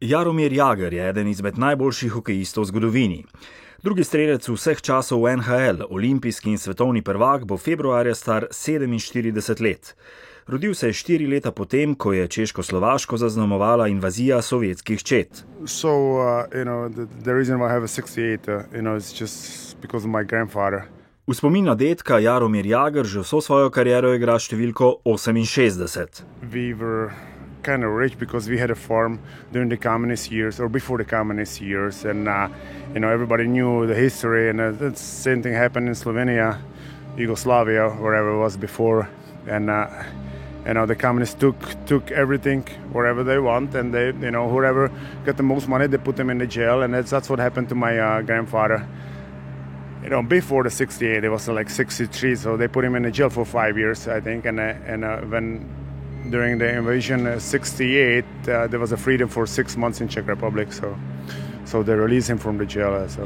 Jaromir Jagr je eden izmed najboljših hokejistov v zgodovini. Drugi strelec vseh časov v NHL, olimpijski in svetovni prvak, bo februarja star 47 let. Rodil se je 4 leta potem, ko je Češko-Slovaško zaznamovala invazija sovjetskih čet. V spomin na dedka Jaromir Jagr že vso svojo kariero igra številko 68. Kind of rich because we had a farm during the communist years or before the communist years, and everybody knew the history, and the same thing happened in Slovenia, Yugoslavia, wherever it was before, and the communists took everything wherever they want, and they whoever got the most money, they put them in the jail, and that's what happened to my grandfather. Before the 68, it was like 63, so they put him in the jail for 5 years, I think, and when during the invasion 68, there was a freedom for 6 months in Czech Republic, so they released him from the jail. So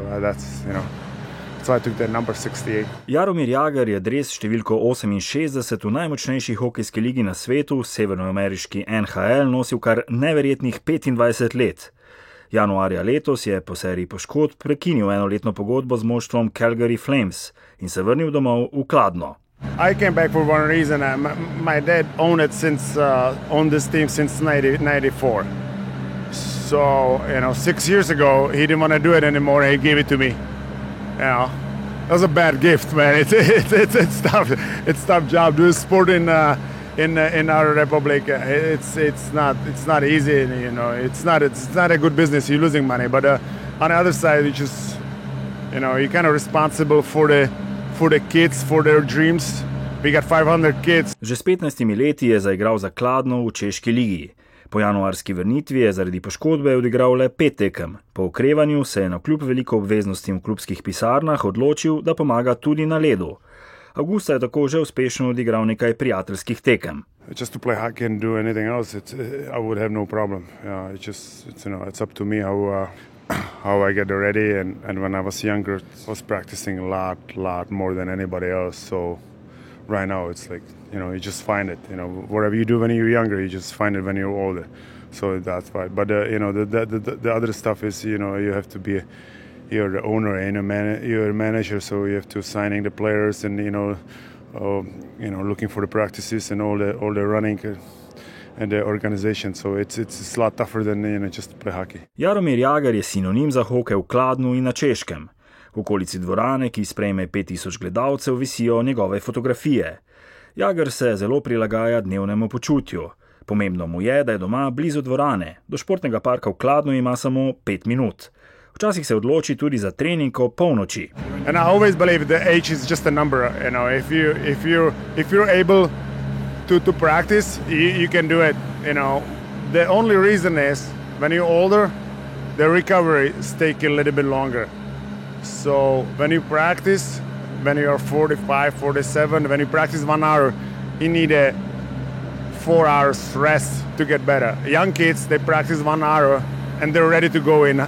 so I took the number 68. Jaromir Jagr je dres številko 68 v najmočnejši hokejski ligi na svetu, severnoameriški NHL, nosil kar neverjetnih 25 let. Januarja letos je po seriji poškodb prekinil enoletno pogodbo z moštvom Calgary Flames in se vrnil domov v Kladno. I came back for one reason. My dad owned it owned this team since 1994. So 6 years ago he didn't want to do it anymore. He gave it to me. That was a bad gift, man. It's tough. It's tough job doing sport in our republic. It's not easy. It's not a good business. You're losing money. But on the other side, you're kind of responsible for the kids, for their dreams. We got 500 kids. Že s 15 leti je zaigral za Kladno v češki ligi. Po januarski vrnitvi je zaradi poškodbe odigral le 5 tekem. Po okrevanju se je navkljub veliko obveznostim v klubskih pisarnah odločil, da pomaga tudi na ledu. Avgusta je tako že uspešno odigral nekaj prijateljskih tekem. Just to play hockey and do anything else, I would have no problem. It's up to me how I get ready, and when I was younger, I was practicing a lot more than anybody else. So right now it's like, you just find it. Whatever you do when you're younger, you just find it when you're older. So that's why. But the other stuff is, you have to be, you're the owner and you're a manager, so you have to signing the players and looking for the practices and all the running. And the organization, so it's a lot tougher than just to play hockey. Jaromir Jagr je sinonim za hokej v Kladnu in na Češkem. V okolici dvorane, ki sprejme 5000 gledalcev, visijo njegove fotografije. Jagr se zelo prilagaja dnevnemu počutju. Pomembno mu je, da je doma blizu dvorane. Do športnega parka v Kladnu ima samo 5 minut. Včasih se odloči tudi za trening o polnoči. And I always believe the age is just a number. If you're able to practice, you can do it. The only reason is when you're older, the recovery is taking a little bit longer. So when you practice, when you are 45, 47, when you practice 1 hour, you need 4 hours rest to get better. Young kids, they practice 1 hour and they're ready to go in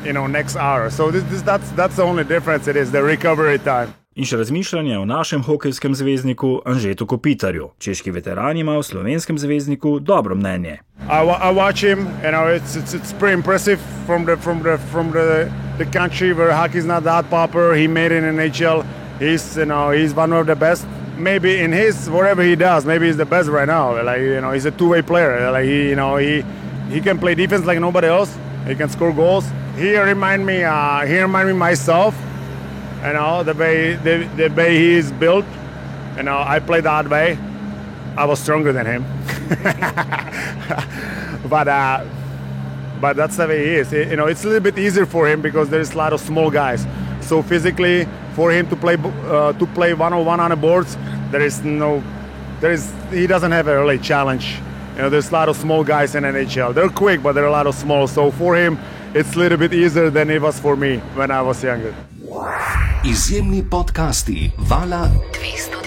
next hour. So that's the only difference. It is the recovery time. In še razmišljanje o našem hokejskem zvezdniku Anžetu Kopitarju. Češki veteran ima v slovenskem zvezdniku dobro mnenje. I watch him, it's pretty impressive from the country where hockey is not that popular. He made it in NHL. He's one of the best. Maybe in whatever he does, maybe he's the best right now. He's a two-way player. He can play defense like nobody else. He can score goals. He remind me myself. The way he is built, I play that way. I was stronger than him, but that's the way he is. It's a little bit easier for him because there's a lot of small guys. So physically, for him to play one-on-one on the boards, he doesn't have a really challenge. There's a lot of small guys in NHL. They're quick, but there are a lot of small. So for him, it's a little bit easier than it was for me when I was younger. Izjemni podcasti Vala 202.